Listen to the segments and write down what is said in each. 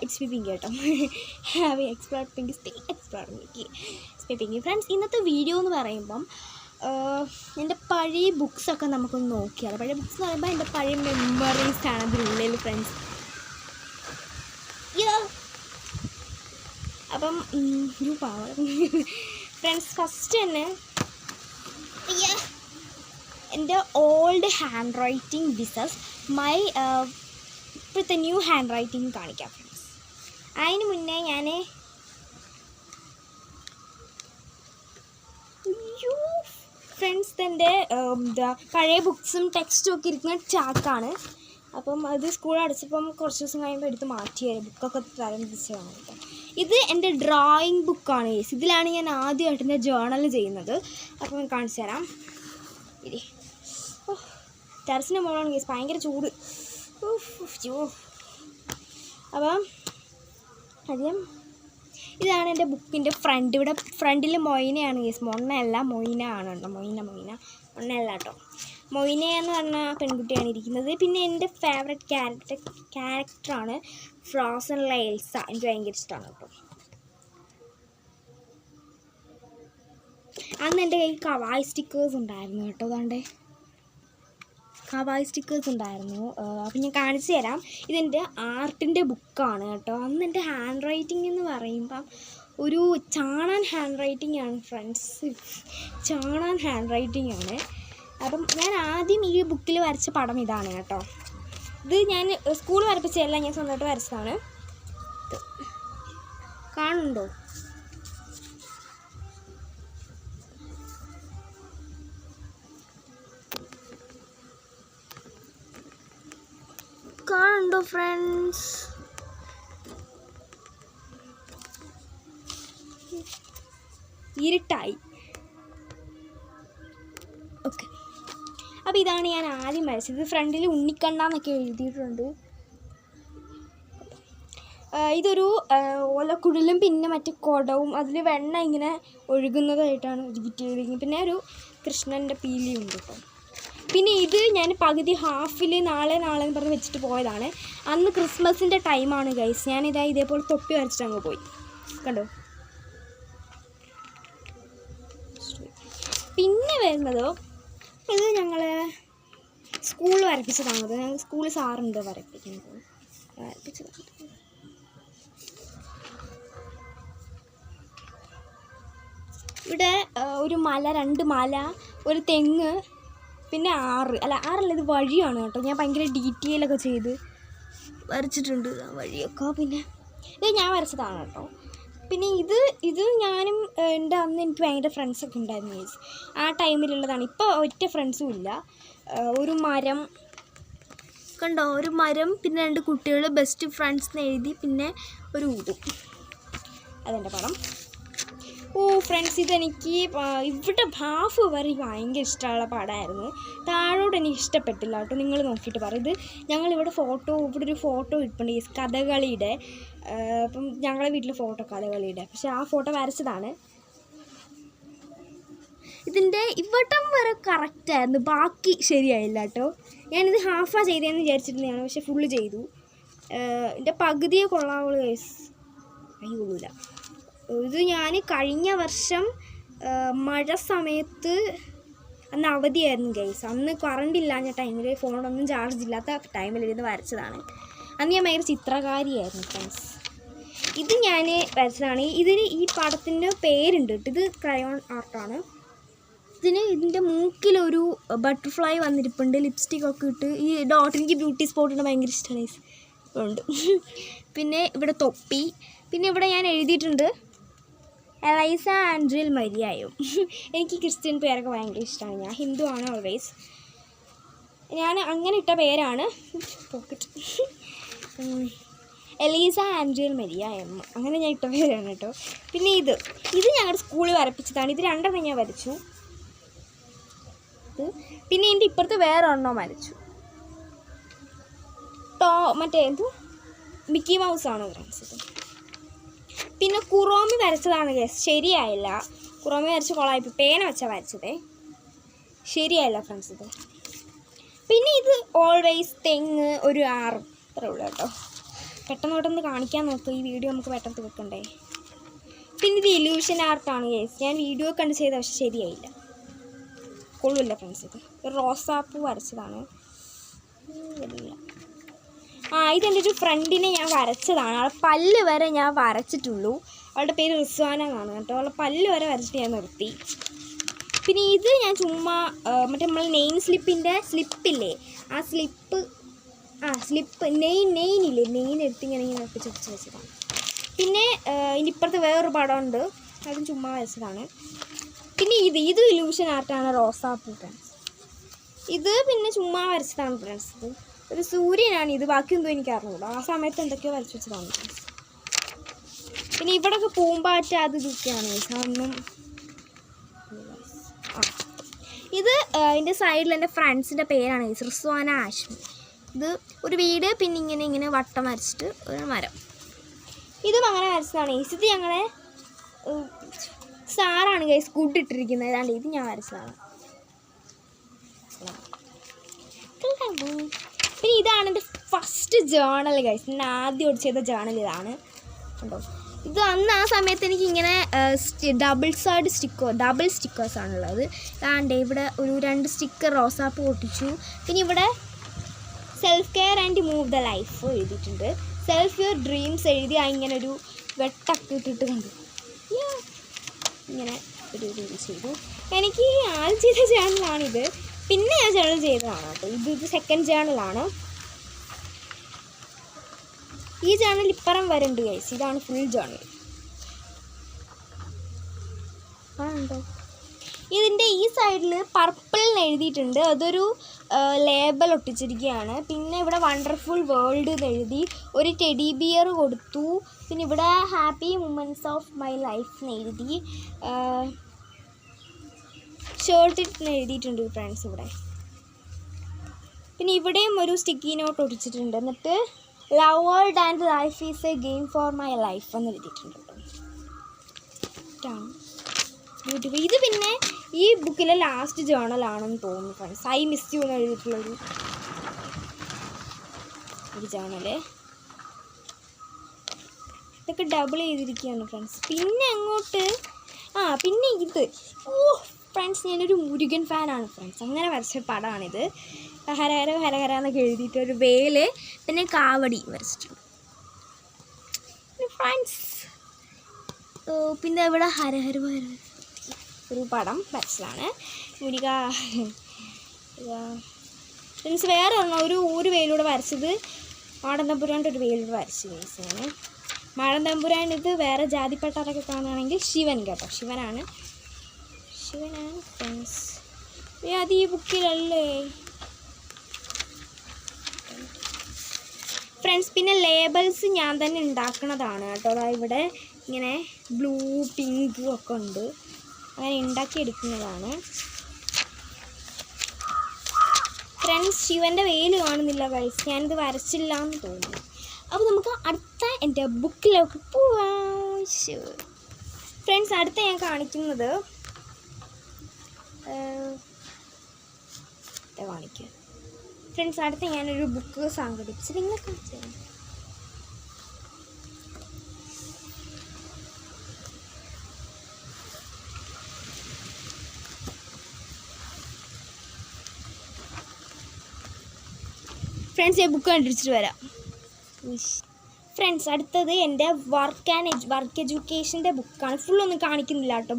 It's me Pinky കേട്ടോ. Have explore Pinky stay explore Pinky stay Pinky. Friends, ഇന്നത്തെ video എന്ന് പറയുമ്പം എൻ്റെ പഴയ ബുക്സൊക്കെ നമുക്കൊന്ന് നോക്കിയാൽ. പഴയ ബുക്സ് എന്ന് പറയുമ്പോൾ എൻ്റെ പഴയ മെമ്മറീസാണ് അതിനുള്ളിൽ ഫ്രണ്ട്സ്. അപ്പം ഫ്രണ്ട്സ്, ഫസ്റ്റ് തന്നെ എൻ്റെ old hand writing visas my ഇപ്പോഴത്തെ ന്യൂ ഹാൻഡ് റൈറ്റിംഗ് കാണിക്കാം ഫ്രണ്ട്സ്. അതിന് മുന്നേ ഞാൻ ഫ്രണ്ട്സ് എൻ്റെ പഴയ ബുക്സും ടെക്സ്റ്റും ഒക്കെ ഇരിക്കുന്ന ചാക്കാണ്. അപ്പം അത് സ്കൂൾ അടച്ചപ്പം കുറച്ച് ദിവസം കഴിയുമ്പോൾ എടുത്ത് മാറ്റിയായിരുന്നു. ബുക്കൊക്കെ തരം തിരിച്ചതാണ് കേട്ടോ. ഇത് എൻ്റെ ഡ്രോയിങ് ബുക്കാണ്. ഇതിലാണ് ഞാൻ ആദ്യമായിട്ട് എൻ്റെ ജേർണൽ ചെയ്യുന്നത്. അപ്പം ഞാൻ കാണിച്ചു തരാം. ഇരി, ടെറസിൻ്റെ മുകളിലാണ് കേസ്, ഭയങ്കര ചൂട്. അപ്പം ആദ്യം ഇതാണ് എൻ്റെ ബുക്കിൻ്റെ ഫ്രണ്ട്. ഇവിടെ ഫ്രണ്ടിൽ മൊയ്നയാണ് കേസ്, മൊണ്ണയല്ല മൊയ്ന ആണ് കേട്ടോ. മൊയ്ന മൊണ്ണയല്ല കേട്ടോ. മൊയ്ന എന്ന് പറഞ്ഞ പെൺകുട്ടിയാണ് ഇരിക്കുന്നത്. പിന്നെ എൻ്റെ ഫേവറേറ്റ് ക്യാരക്ടറാണ് ഫ്രോസണിലെ എൽസ. എനിക്ക് ഭയങ്കര ഇഷ്ടമാണ് കേട്ടോ. അന്ന് എൻ്റെ കയ്യിൽ കവായ് സ്റ്റിക്കേഴ്സ് ഉണ്ടായിരുന്നു കേട്ടോ. അതാണ്ട് കവായ് സ്റ്റിക്കേഴ്സ് ഉണ്ടായിരുന്നു. അപ്പം ഞാൻ കാണിച്ചു തരാം. ഇതെൻ്റെ ആർട്ടിൻ്റെ ബുക്കാണ് കേട്ടോ. അന്ന് എൻ്റെ ഹാൻഡ് റൈറ്റിംഗ് എന്ന് പറയുമ്പം ഒരു ചാണാൻ ഹാൻഡ് റൈറ്റിംഗ് ആണ് ഫ്രണ്ട്സ്. ചാണാൻ ഹാൻഡ് റൈറ്റിംഗ് ആണ്. അപ്പം ഞാൻ ആദ്യം ഈ ബുക്കിൽ വരച്ച പടം ഇതാണ് കേട്ടോ. ഇത് ഞാൻ സ്കൂൾ വരപ്പിച്ചതല്ല, ഞാൻ സ്വന്തമായിട്ട് വരച്ചതാണ്. കാണുന്നുണ്ടോ? കാണുന്നുണ്ടോ ഫ്രണ്ട്സ്? ഇരുട്ടായി. ഓക്കെ, അപ്പോൾ ഇതാണ് ഞാൻ ആദ്യം വരച്ചത്. ഫ്രണ്ടിൽ ഉണ്ണിക്കണ്ണാന്നൊക്കെ എഴുതിയിട്ടുണ്ട്. ഇതൊരു ഓലക്കുഴലും പിന്നെ മറ്റേ കുടവും അതിൽ വെണ്ണ ഇങ്ങനെ ഒഴുകുന്നതായിട്ടാണ് എഴുതിയിട്ട് ചെയ്തിരിക്കുന്നത്. പിന്നെ ഒരു കൃഷ്ണൻ്റെ പീലിയുണ്ട് കേട്ടോ. പിന്നെ ഇത് ഞാൻ പകുതി ഹാഫിൽ നാളെ എന്ന് പറഞ്ഞ് വെച്ചിട്ട് പോയതാണ്. അന്ന് ക്രിസ്മസിൻ്റെ ടൈമാണ് ഗൈസ്. ഞാനിതാ ഇതേപോലെ തൊപ്പി വരച്ചിട്ട് അങ്ങ് പോയി. കണ്ടോ? പിന്നെ വരുന്നതോ ഇത് ഞങ്ങൾ സ്കൂളിൽ വരപ്പിച്ചതാണത്. ഞങ്ങൾ സ്കൂളിൽ സാറുണ്ട് വരപ്പിക്കുന്നത്. ഇവിടെ ഒരു മല, 2 മല, ഒരു തെങ്ങ്, പിന്നെ ആറല്ല ഇത് വഴിയാണ് കേട്ടോ. ഞാൻ ഭയങ്കര ഡീറ്റെയിലൊക്കെ ചെയ്ത് വരച്ചിട്ടുണ്ട് വഴിയൊക്കെ. പിന്നെ ഇത് ഞാൻ വരച്ചതാണ് കേട്ടോ. പിന്നെ ഇത് ഞാനും എൻ്റെ അന്ന് എനിക്ക് ഭയങ്കര ഫ്രണ്ട്സൊക്കെ ഉണ്ടായിരുന്നു ഗൈസ്. ആ ടൈമിലുള്ളതാണ്. ഇപ്പോൾ ഒറ്റ ഫ്രണ്ട്സും ഇല്ല. ഒരു മരം കണ്ടോ, ഒരു മരം, പിന്നെ 2 കുട്ടികൾ, ബെസ്റ്റ് ഫ്രണ്ട്സ് എന്ന് എഴുതി, പിന്നെ ഒരു ഊതും. അതെൻ്റെ പടം. ഓ ഫ്രണ്ട്സ്, ഇതെനിക്ക് ഇവിടെ ഹാഫ് വരെ ഭയങ്കര ഇഷ്ടമുള്ള പടമായിരുന്നു. താഴോട്ട് എനിക്ക് ഇഷ്ടപ്പെട്ടില്ല കേട്ടോ. നിങ്ങൾ നോക്കിയിട്ട് പറയും. ഇത് ഞങ്ങളിവിടെ ഇവിടെ ഒരു ഫോട്ടോ ഇട്ടുണ്ട് ഈ കഥകളിയുടെ. അപ്പം ഞങ്ങളുടെ വീട്ടിൽ ഫോട്ടോ കഥകളിയുടെ, പക്ഷെ ആ ഫോട്ടോ വരച്ചതാണ്. ഇതിൻ്റെ ഇവിടം വരെ കറക്റ്റായിരുന്നു, ബാക്കി ശരിയായില്ല കേട്ടോ. ഞാനിത് ഹാഫാ ചെയ്തതെന്ന് വിചാരിച്ചിരുന്നതാണ്, പക്ഷെ ഫുള്ള് ചെയ്തു. എൻ്റെ പകുതിയെ കൊള്ളാവുള്ളൂ കേസ്, കൊള്ളൂല. ഇത് ഞാൻ കഴിഞ്ഞ വർഷം മഴ സമയത്ത് അന്ന് അവധിയായിരുന്നു ഗൈസ്. അന്ന് കറണ്ട് ഇല്ലാഞ്ഞ ടൈമിൽ, ഫോണൊന്നും ചാർജ് ഇല്ലാത്ത ടൈമിലിരുന്ന് വരച്ചതാണ്. അന്ന് ഞാൻ ഭയങ്കര ചിത്രകാരിയായിരുന്നു ഫ്രണ്ട്സ്. ഇത് ഞാൻ വരച്ചതാണ്. ഈ പടത്തിൻ്റെ പേരുണ്ട് കേട്ടോ. ഇത് ക്രയോൺ ആർട്ടാണ്. ഇതിൻ്റെ മൂക്കിലൊരു ബട്ടർഫ്ലൈ വന്നിരിപ്പുണ്ട്, ലിപ്സ്റ്റിക്കൊക്കെ ഇട്ട്. ഈ എനിക്ക് ബ്യൂട്ടി സ്പോട്ടിന് ഭയങ്കര ഇഷ്ടമാണ് ഉണ്ട്. പിന്നെ ഇവിടെ തൊപ്പി. പിന്നെ ഇവിടെ ഞാൻ എഴുതിയിട്ടുണ്ട് എലൈസ ആൻഡ്രിയൽ മരിയായും. എനിക്ക് ക്രിസ്ത്യൻ പേരൊക്കെ ഭയങ്കര ഇഷ്ടമാണ്. ഞാൻ ഹിന്ദു ആണ് ഓൾവേസ്. ഞാൻ അങ്ങനെ ഇട്ട പേരാണ് പോക്കറ്റ് എലീസ ആൻഡ്രിയൽ മരിയ എം. അങ്ങനെ ഞാൻ ഇട്ട പേരാണ് കേട്ടോ. പിന്നെ ഇത് ഞങ്ങളുടെ സ്കൂളിൽ വരപ്പിച്ചതാണ്. ഇത് 2 ഞാൻ വരച്ചു. പിന്നെ ഇതിൻ്റെ ഇപ്പുറത്ത് വേറെ ഒരെണ്ണം വരച്ചു. മറ്റേ മിക്കി മൗസാണ് ഫ്രണ്ട്സ്. ഇത് പിന്നെ കുറോമി വരച്ചതാണ് ഗസ്, ശരിയായില്ല. കുറോമി വരച്ച് കൊള്ളായിപ്പോൾ പേന വെച്ചാൽ വരച്ചതേ, ശരിയായില്ല ഫ്രണ്ട്സ് ഇത്. പിന്നെ ഇത് ഓൾവേസ് തെങ്ങ്, ഒരു ആറ്, അത്രേ ഉള്ളൂ കേട്ടോ. പെട്ടെന്ന് കാണിക്കാൻ നോക്കുക. ഈ വീഡിയോ നമുക്ക് പെട്ടെന്ന് വെക്കണ്ടേ. പിന്നെ ഇത് ഇല്യൂഷൻ ആർട്ടാണ് ഗൈസ്. ഞാൻ വീഡിയോ കണ്ട് ചെയ്ത പക്ഷെ ശരിയായില്ല, കൊള്ളില്ല ഫ്രണ്ട്സ്. ഇത് ഒരു റോസാപ്പൂ വരച്ചതാണ്. ഇതെൻ്റെ ഒരു ഫ്രണ്ടിനെ ഞാൻ വരച്ചതാണ്. അവളുടെ പല്ല് വരെ ഞാൻ വരച്ചിട്ടുള്ളൂ. അവളുടെ പേര് റിസ്വാന എന്നാണ് കേട്ടോ. അവളുടെ പല്ല് വരെ വരച്ചിട്ട് ഞാൻ നിർത്തി. പിന്നെ ഇത് ഞാൻ ചുമ്മാ മറ്റേ നമ്മൾ നെയിം സ്ലിപ്പില്ലേ, ആ സ്ലിപ്പ് നെയിനില്ലേ, നെയിൻ എടുത്തിങ്ങനെ ഒപ്പിച്ച് വെച്ചതാണ്. പിന്നെ ഇനിയിപ്പുറത്ത് വേറൊരു പടമുണ്ട്, അതും ചുമ്മാ വരച്ചതാണ്. പിന്നെ ഇത് ഇലൂഷൻ ആർട്ടാണ്, റോസാപ്പൂ ഫ്രണ്ട്സ്. ഇത് പിന്നെ ചുമ്മാ വരച്ചതാണ് ഫ്രണ്ട്സ്. ഇത് ഒരു സൂര്യനാണ്. ഇത് ബാക്കിയൊന്നും എനിക്ക് അറിഞ്ഞൂടാ. ആ സമയത്ത് എന്തൊക്കെയോ വരച്ച് വെച്ചതാണ് ഫ്രണ്ട്സ്. പിന്നെ ഇവിടെയൊക്കെ പൂമ്പാറ്റ ഇതൊക്കെയാണ് അതൊന്നും. ഇത് ഇതിൻ്റെ സൈഡിൽ എൻ്റെ ഫ്രണ്ട്സിൻ്റെ പേരാണ് റിസ്വാന ആഷ്മി. ഇത് ഒരു വീട്, പിന്നെ ഇങ്ങനെ വട്ടം വരച്ചിട്ട് ഒരു മരം. ഇതും അങ്ങനെ വരച്ചതാണ്. ഇത് ഞങ്ങളെ സാറാണ് ഗൈസ് ഗുഡ് ഇട്ടിരിക്കുന്നത്. ഏതാണ്ട് ഇത് ഞാൻ വരച്ചതാണ്. പിന്നെ ഇതാണ് എൻ്റെ ഫസ്റ്റ് ജേണൽ ഗൈസ്. ഞാൻ ആദ്യം ചെയ്ത ജേണൽ ഇതാണ് കണ്ടോ. ഇത് അന്ന് ആ സമയത്ത് എനിക്കിങ്ങനെ ഡബിൾ സ്റ്റിക്കേഴ്സാണുള്ളത്. അതാണ്ട് ഇവിടെ ഒരു 2 സ്റ്റിക്കർ റോസാപ്പ് ഒട്ടിച്ചു. പിന്നെ ഇവിടെ self care and move the life എഴുതിയിട്ടുണ്ട്. സെൽഫ് യുവർ ഡ്രീംസ് എഴുതി ഇങ്ങനെ ഒരു വെട്ടൊക്കെ ഇട്ടിട്ട് കണ്ടു. ഇങ്ങനെ ഒരു രീതി ചെയ്തു. എനിക്ക് ആദ്യം ചെയ്ത ചാനലാണിത്. പിന്നെ ഞാൻ ചാനൽ ചെയ്തതാണ് കേട്ടോ. ഇത് സെക്കൻഡ് ചാനലാണ്. ഈ ചാനൽ ഇപ്പുറം വരുന്നുണ്ട് ഗൈസ്. ഇതാണ് ഫുൾ ചാനൽ. ഉണ്ടോ? ഇതിൻ്റെ ഈ സൈഡിൽ പർപ്പിൾ എഴുതിയിട്ടുണ്ട്. അതൊരു ലേബൽ ഒട്ടിച്ചിരിക്കുകയാണ്. പിന്നെ ഇവിടെ വണ്ടർഫുൾ വേൾഡ് എന്ന് എഴുതി ഒരു ടെഡി ബിയർ കൊടുത്തു. പിന്നെ ഇവിടെ happy moments of my life എന്ന് എഴുതി ഷർട്ടിട്ട് എഴുതിയിട്ടുണ്ട് ഫ്രണ്ട്സ് ഇവിടെ. പിന്നെ ഇവിടെയും ഒരു സ്റ്റിക്കി നോട്ട് ഒട്ടിച്ചിട്ടുണ്ട്. എന്നിട്ട് love world and life is a game for my life എന്ന് എഴുതിയിട്ടുണ്ട് കേട്ടോ. ബ്യൂട്ടിഫുൾ. ഇത് പിന്നെ ഈ ബുക്കിലെ ലാസ്റ്റ് ജേണലാണെന്ന് തോന്നുന്നു ഫ്രണ്ട്സ്. ഐ മിസ് യു എന്ന് എഴുതിയിട്ടുള്ളൊരു ജേണല്. ഇതൊക്കെ ഡബിൾ ചെയ്തിരിക്കുകയാണ് ഫ്രണ്ട്സ്. പിന്നെ അങ്ങോട്ട് പിന്നെ ഇത് ഫ്രണ്ട്സ്, ഞാനൊരു മുരുകൻ ഫാനാണ് ഫ്രണ്ട്സ്. അങ്ങനെ വരച്ച പടമാണിത്. ഹരഹര ഹരഹര എന്നൊക്കെ എഴുതിയിട്ട് ഒരു വേല്, പിന്നെ കാവടി വരച്ചിട്ടുണ്ട് ഫ്രണ്ട്സ്. പിന്നെ ഇവിടെ ഹരഹര ഒരു പടം വരച്ചതാണ് മുരുക ഫ്രണ്ട്സ്. വേറെ ഒരു വേലൂടെ വരച്ചത് മാടൻ തമ്പുരാൻ്റെ ഒരു വേലൂടെ വരച്ച് കേസാണ്. മാടൻ തമ്പുരാൻ ഇത് വേറെ ജാതിപ്പെട്ടാരൊക്കെ കാണുകയാണെങ്കിൽ ശിവൻ കേട്ടോ. ശിവനാണ് ഫ്രണ്ട്സ്. അത് ഈ ബുക്കിലല്ലേ ഫ്രണ്ട്സ്. പിന്നെ ലേബൽസ് ഞാൻ തന്നെ ഉണ്ടാക്കുന്നതാണ് കേട്ടോ. അതായത് ഇവിടെ ഇങ്ങനെ ബ്ലൂ പിങ്ക് ഒക്കെ ഉണ്ട്, അങ്ങനെ ഉണ്ടാക്കിയെടുക്കുന്നതാണ് ഫ്രണ്ട്സ്. ശിവൻ്റെ വേല് കാണുന്നില്ല ഗൈസ്, ഞാനിത് വരച്ചില്ല എന്ന് തോന്നുന്നു. അപ്പോൾ നമുക്ക് അടുത്ത എൻ്റെ ബുക്കിലേക്ക് പോവാം ഫ്രണ്ട്സ്. അടുത്ത ഞാൻ കാണിക്കുന്നത് കാണിക്കുക ഫ്രണ്ട്സ്. അടുത്ത ഞാനൊരു ബുക്ക് സംഘടിപ്പിച്ച് നിങ്ങളെ കാണിച്ചു തരാം. ഫ്രണ്ട്സ്, ഞാൻ ബുക്ക് കണ്ടിരിച്ചിട്ട് വരാം ഫ്രണ്ട്സ്. അടുത്തത് എൻ്റെ വർക്ക് എഡ്യൂക്കേഷൻ്റെ ബുക്കാണ്. ഫുള്ളൊന്നും കാണിക്കുന്നില്ല കേട്ടോ.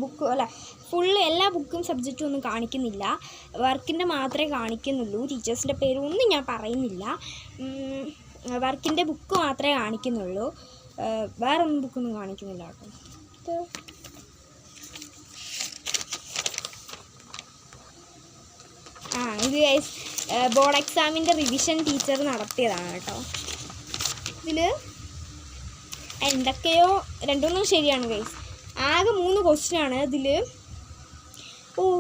ഫുള്ള് എല്ലാ ബുക്കും സബ്ജക്റ്റും ഒന്നും കാണിക്കുന്നില്ല. വർക്കിൻ്റെ മാത്രമേ കാണിക്കുന്നുള്ളൂ. ടീച്ചേഴ്സിൻ്റെ പേരൊന്നും ഞാൻ പറയുന്നില്ല. വർക്കിൻ്റെ ബുക്ക് മാത്രമേ കാണിക്കുന്നുള്ളൂ. വേറൊന്നും ബുക്കൊന്നും കാണിക്കുന്നില്ല കേട്ടോ. ഇത് ബോർഡ് എക്സാമിൻ്റെ റിവിഷൻ ടീച്ചർ നടത്തിയതാണ് കേട്ടോ. ഇതിൽ എന്തൊക്കെയോ 2-3 ശരിയാണ് ഗൈസ്. ആകെ 3 ക്വസ്റ്റ്യനാണ് ഇതിൽ.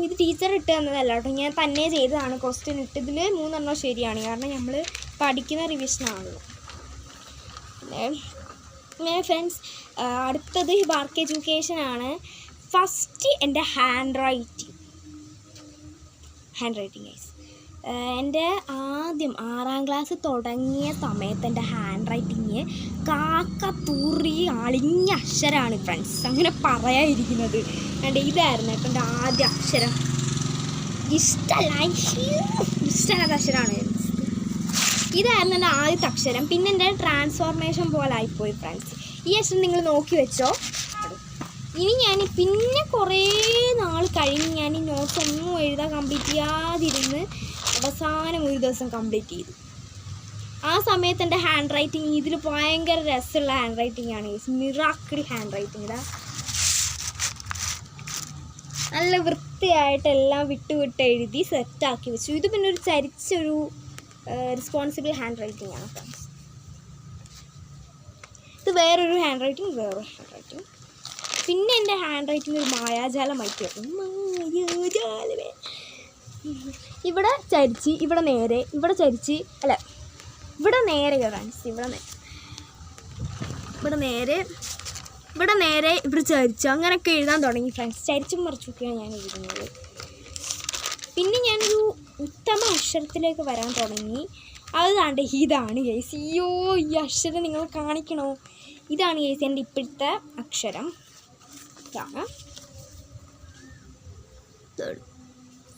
ഇത് ടീച്ചർ ഇട്ട് തന്നതല്ല കേട്ടോ, ഞാൻ തന്നെ ചെയ്തതാണ് ക്വസ്റ്റ്യൻ ഇട്ട്. ഇതിൽ 3 ശരിയാണ്, കാരണം നമ്മൾ പഠിക്കുന്ന റിവിഷനാണല്ലോ. പിന്നെ ഫ്രണ്ട്സ്, അടുത്തത് വർക്ക് എഡ്യൂക്കേഷനാണ്. ഫസ്റ്റ് എൻ്റെ ഹാൻഡ് റൈറ്റിംഗ് ഗൈസ്. എൻ്റെ ആദ്യം 6ാം ക്ലാസ് തുടങ്ങിയ സമയത്ത് എൻ്റെ ഹാൻഡ് റൈറ്റിങ് കാക്ക തൂറി അളിഞ്ഞ അക്ഷരമാണ് ഫ്രണ്ട്സ്, അങ്ങനെ പറയാതിരിക്കുന്നത്. എൻ്റെ ഇതായിരുന്നു കേട്ടോ എൻ്റെ ആദ്യ അക്ഷരം. ഇഷ്ടമല്ലാത്ത അക്ഷരമാണ്. ഇതായിരുന്നു എൻ്റെ ആദ്യത്തെ അക്ഷരം. പിന്നെ എൻ്റെ ട്രാൻസ്ഫോർമേഷൻ പോലെ ആയിപ്പോയി ഫ്രണ്ട്സ്. ഈ അക്ഷരം നിങ്ങൾ നോക്കി വെച്ചോ. ഇനി ഞാൻ പിന്നെ കുറേ നാൾ കഴിഞ്ഞ് ഞാൻ ഈ നോട്ട്സ് ഒന്നും എഴുതാൻ കംപ്ലീറ്റ് ചെയ്യാതിരുന്ന് അവസാനം ഒരു ദിവസം കംപ്ലീറ്റ് ചെയ്തു. ആ സമയത്ത് എൻ്റെ ഹാൻഡ് റൈറ്റിങ് ഇതിൽ ഭയങ്കര രസമുള്ള ഹാൻഡ് റൈറ്റിംഗ് ആണ്. Miracle hand writing. ഇതാ നല്ല വൃത്തിയായിട്ടെല്ലാം വിട്ട് എഴുതി സെറ്റാക്കി വെച്ചു. ഇത് പിന്നെ ഒരു ചരിച്ചൊരു റെസ്പോൺസിബിൾ ഹാൻഡ് റൈറ്റിംഗ് ആണ് ഫ്രണ്ട്സ്. ഇത് വേറൊരു ഹാൻഡ് റൈറ്റിംഗ്, വേറൊരു ഹാൻഡ് റൈറ്റിംഗ്. പിന്നെ എൻ്റെ ഹാൻഡ് റൈറ്റിംഗ് ഒരു മായാജാലമായിട്ട് മായാജാലമേ. ഇവിടെ ചരിച്ച് ഇവിടെ നേരെ, ഇവിടെ ചരിച്ച് അല്ല ഇവിടെ നേരെ ഫ്രണ്ട്സ്, ഇവിടെ നേരെ ഇവിടെ ചരിച്ചു അങ്ങനെയൊക്കെ എഴുതാൻ തുടങ്ങി ഫ്രണ്ട്സ്. ചരിച്ചും മറിച്ചൊക്കെയാണ് ഞാൻ എഴുതുന്നത്. പിന്നെ ഞാനൊരു ഉത്തമ അക്ഷരത്തിലേക്ക് വരാൻ തുടങ്ങി. അതാണ്ട് ഇതാണ് ഗൈസ്. അയ്യോ, ഈ അക്ഷരം നിങ്ങൾ കാണിക്കണോ? ഇതാണ് ഗൈസ് എൻ്റെ ഇപ്പോഴത്തെ അക്ഷരം. ഇതാണ്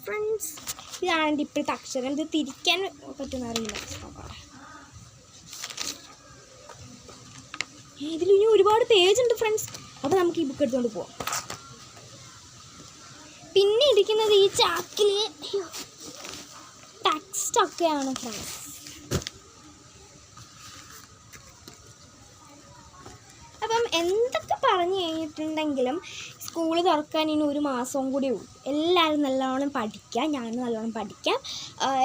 ഫ്രണ്ട്സ്, ഇതാണ് എൻ്റെ ഇപ്പോഴത്തെ അക്ഷരം. ഇത് തിരിക്കാൻ പറ്റുന്ന അറിയില്ല. ഇതിൽ ഇനി ഒരുപാട് പേജ് ഉണ്ട് ഫ്രണ്ട്സ്. അപ്പോൾ നമുക്ക് ഈ ബുക്ക് എടുത്തുകൊണ്ട് പോവാം. പിന്നെ ഇരിക്കുന്നത് ഈ ചാക്കിൽ ടെക്സ്റ്റൊക്കെയാണ് ഫ്രണ്ട്സ്. അപ്പം എന്തൊക്കെ പറഞ്ഞു കഴിഞ്ഞിട്ടുണ്ടെങ്കിലും സ്കൂൾ തുറക്കാൻ ഇനി 1 മാസവും കൂടി ഉള്ളൂ. എല്ലാവരും നല്ലോണം പഠിക്കുക, ഞാനും നല്ലോണം പഠിക്കാം.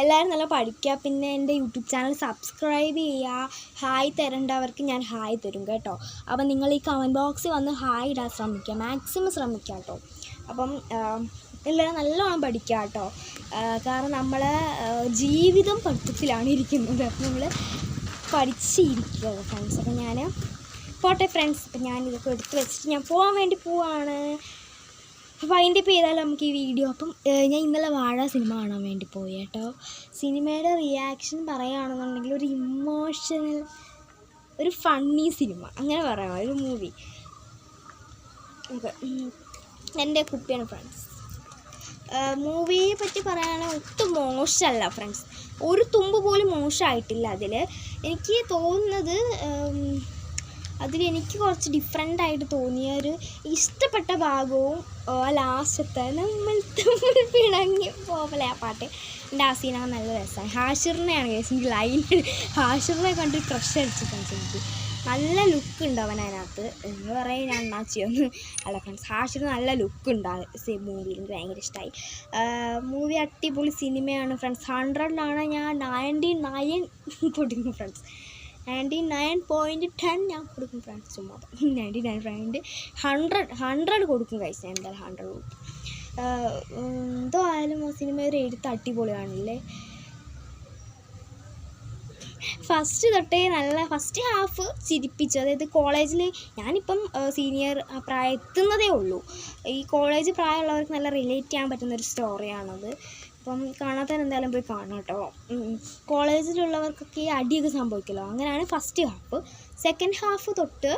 എല്ലാവരും നല്ല പഠിക്കുക. പിന്നെ എൻ്റെ യൂട്യൂബ് ചാനൽ സബ്സ്ക്രൈബ് ചെയ്യുക. ഹായ് തരേണ്ടവർക്ക് ഞാൻ ഹായ് തരും കേട്ടോ. അപ്പം നിങ്ങൾ ഈ കമൻറ്റ് ബോക്സിൽ വന്ന് ഹായ് ഇടാൻ ശ്രമിക്കുക, മാക്സിമം ശ്രമിക്കുക കേട്ടോ. അപ്പം എല്ലാവരും നല്ലോണം പഠിക്കുക കേട്ടോ. കാരണം നമ്മളെ ജീവിതം പഠിത്തത്തിലാണ് ഇരിക്കുന്നത്. അപ്പം നമ്മൾ പഠിച്ചിരിക്കുക ഫ്രണ്ട്സ്. അപ്പം ഞാൻ പോട്ടെ ഫ്രണ്ട്സ്. അപ്പം ഞാനിതൊക്കെ എടുത്ത് വെച്ചിട്ട് ഞാൻ പോകാൻ വേണ്ടി പോവാണ്. അപ്പോൾ അതിൻ്റെ ചെയ്താലും നമുക്ക് ഈ വീഡിയോ. അപ്പം ഞാൻ ഇന്നലെ വാഴ സിനിമ കാണാൻ വേണ്ടി പോയി കേട്ടോ. സിനിമയുടെ റിയാക്ഷൻ പറയുകയാണെന്നുണ്ടെങ്കിൽ ഒരു ഇമോഷണൽ, ഒരു ഫണ്ണി സിനിമ അങ്ങനെ പറയാം, ഒരു മൂവി. എൻ്റെ കുപ്പിയാണ് ഫ്രണ്ട്സ്. മൂവിയെ പറ്റി പറയുകയാണെങ്കിൽ ഒട്ടും മോശമല്ല ഫ്രണ്ട്സ്. ഒരു തുമ്പ് പോലും മോശമായിട്ടില്ല അതിൽ. എനിക്ക് തോന്നുന്നത് അതിലെനിക്ക് കുറച്ച് ഡിഫറെൻ്റായിട്ട് തോന്നിയ ഒരു ഇഷ്ടപ്പെട്ട ഭാഗവും ലാസ്റ്റത്തെ നമ്മൾ തമ്മിൽ പിണങ്ങി പോലെ ആ പാട്ട്. എൻ്റെ ആ സീനൊക്കെ നല്ല രസമാണ്. ഹാഷിറിനെയാണ് കേസ് എനിക്ക് ലൈൻ. ഹാഷിറിനെ കണ്ട് ക്രഷ് അടിച്ചിട്ടുണ്ട് എനിക്ക്. നല്ല ലുക്ക് ഉണ്ട് അവൻ അതിനകത്ത്. എന്ന് പറയും ഞാൻ അണ്ണാച്ചിയൊന്ന് അല്ല ഫ്രണ്ട്സ്. ഹാഷിർ നല്ല ലുക്ക് ഉണ്ട് ആ മൂവിയിൽ. എനിക്ക് ഭയങ്കര ഇഷ്ടമായി. മൂവി അടിപൊളി സിനിമയാണ് ഫ്രണ്ട്സ്. 100ലാണ് ഞാൻ 99 കൊടുക്കും ഫ്രണ്ട്സ്. 99.10 ഞാൻ കൊടുക്കും ഫ്രണ്ട്സ്. ചുമ്മാ 99 100 കൊടുക്കും കഴിച്ച്. ഞാൻ എന്തായാലും 100 കൊടുക്കും. എന്തോ ആയാലും ആ സിനിമയുടെ എഴുത്ത് അടിപൊളിയാണല്ലേ. ഫസ്റ്റ് തൊട്ടേ നല്ല ഫസ്റ്റ് ഹാഫ് ചിരിപ്പിച്ചു. അതായത് കോളേജിൽ ഞാനിപ്പം സീനിയർ പ്രായം എത്തുന്നതേ ഉള്ളൂ. ഈ കോളേജ് പ്രായമുള്ളവർക്ക് നല്ല റിലേറ്റ് ചെയ്യാൻ പറ്റുന്നൊരു സ്റ്റോറിയാണത്. അപ്പം കാണാത്തവർ എന്തായാലും പോയി കാണാം കേട്ടോ. കോളേജിലുള്ളവർക്കൊക്കെ ഈ അടിയൊക്കെ സംഭവിക്കുമല്ലോ, അങ്ങനെയാണ് ഫസ്റ്റ് ഹാഫ്. സെക്കൻഡ് ഹാഫ് തൊട്ട്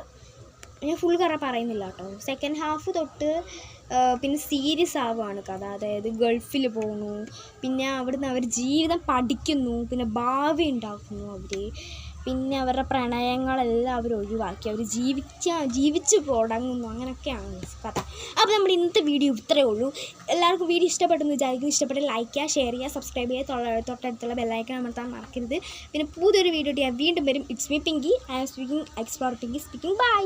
ഞാൻ ഫുൾ കറ പറയുന്നില്ല കേട്ടോ. സെക്കൻഡ് ഹാഫ് തൊട്ട് പിന്നെ സീരിയസ് ആവുകയാണ് കഥ. അതായത് ഗൾഫിൽ പോകുന്നു, പിന്നെ അവിടുന്ന് അവർ ജീവിതം പഠിക്കുന്നു, പിന്നെ ഭാവി ഉണ്ടാക്കുന്നു അവർ, പിന്നെ അവരുടെ പ്രണയങ്ങളെല്ലാം അവർ ഒഴിവാക്കി അവർ ജീവിച്ച് തുടങ്ങുന്നു. അങ്ങനെയൊക്കെയാണ് കഥ. അപ്പോൾ നമ്മുടെ ഇന്നത്തെ വീഡിയോ ഇത്രയേ ഉള്ളൂ. എല്ലാവർക്കും വീഡിയോ ഇഷ്ടപ്പെട്ടെന്ന് വിചാരിക്കുന്നു. ഇഷ്ടപ്പെട്ട ലൈക്ക് ചെയ്യുക, ഷെയർ ചെയ്യുക, സബ്സ്ക്രൈബ് ചെയ്യുക, തൊട്ടടുത്തുള്ള ബെല്ലൈക്കൺ അമർത്താൻ മറക്കരുത്. പിന്നെ പുതിയൊരു വീഡിയോ ഞാൻ വീണ്ടും വരും. It's me Pinky. I am speaking explore Pinky speaking. By.